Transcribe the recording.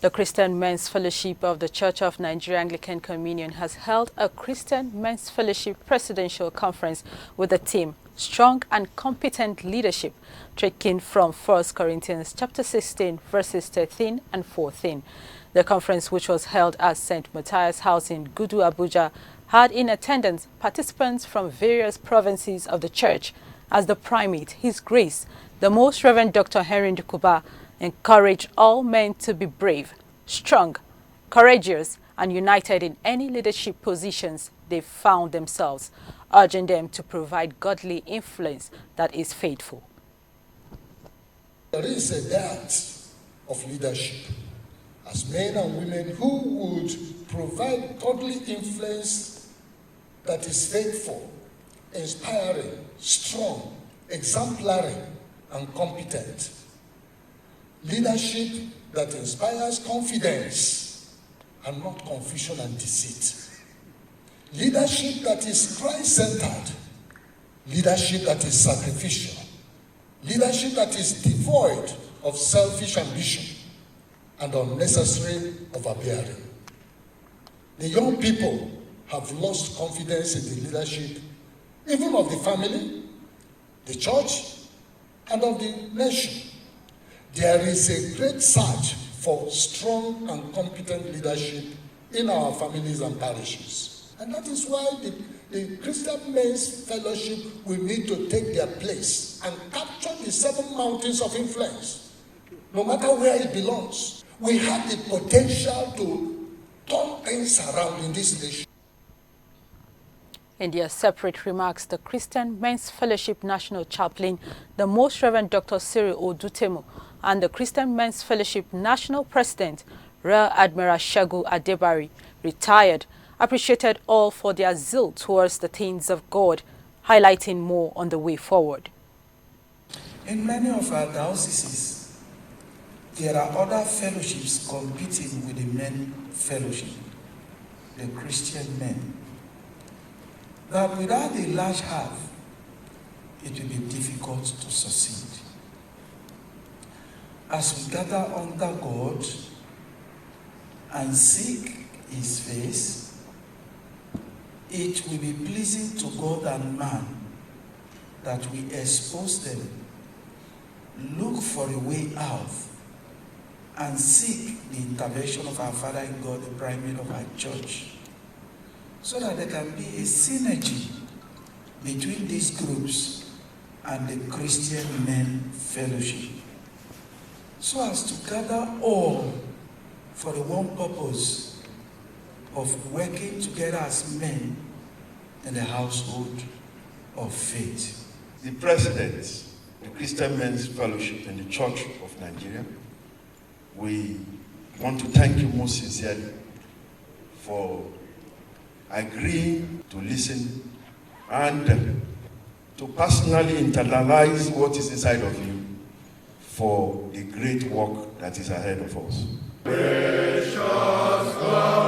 The Christian Men's Fellowship of the Church of Nigeria Anglican Communion has held a Christian Men's Fellowship Presidential Conference with the theme Strong and Competent Leadership, taken from 1 Corinthians chapter 16, verses 13 and 14. The conference, which was held at St. Matthias House in Gudu, Abuja, had in attendance participants from various provinces of the Church. As the Primate, His Grace, the Most Reverend Dr. Henry Ndukuba, encouraged all men to be brave, strong, courageous, and united in any leadership positions they found themselves, urging them to provide godly influence that is faithful. There is a dearth of leadership as men and women who would provide godly influence that is faithful, inspiring, strong, exemplary, and competent. Leadership that inspires confidence and not confusion and deceit. Leadership that is Christ-centered. Leadership that is sacrificial. Leadership that is devoid of selfish ambition and unnecessary overbearing. The young people have lost confidence in the leadership, even of the family, the church, and of the nation. There is a great search for strong and competent leadership in our families and parishes. And that is why the Christian Men's Fellowship will need to take their place and capture the 7 mountains of influence, no matter where it belongs. We have the potential to turn things around in this nation. In their separate remarks, the Christian Men's Fellowship National Chaplain, the Most Reverend Dr. Cyril Odutemu, and the Christian Men's Fellowship National President, Rear Admiral Shagu Adebari, retired, appreciated all for their zeal towards the things of God, highlighting more on the way forward. In many of our dioceses, there are other fellowships competing with the men fellowship, the Christian men. That without a large heart, it will be difficult to succeed. As we gather under God and seek His face, it will be pleasing to God and man that we expose them, look for a way out, and seek the intervention of our Father in God, the Primate of our Church, so that there can be a synergy between these groups and the Christian Men Fellowship, so as to gather all for the one purpose of working together as men in the household of faith. The President, the Christian Men's Fellowship in the Church of Nigeria, we want to thank you most sincerely for agreeing to listen and to personally internalize what is inside of you for the great work that is ahead of us. Precious God.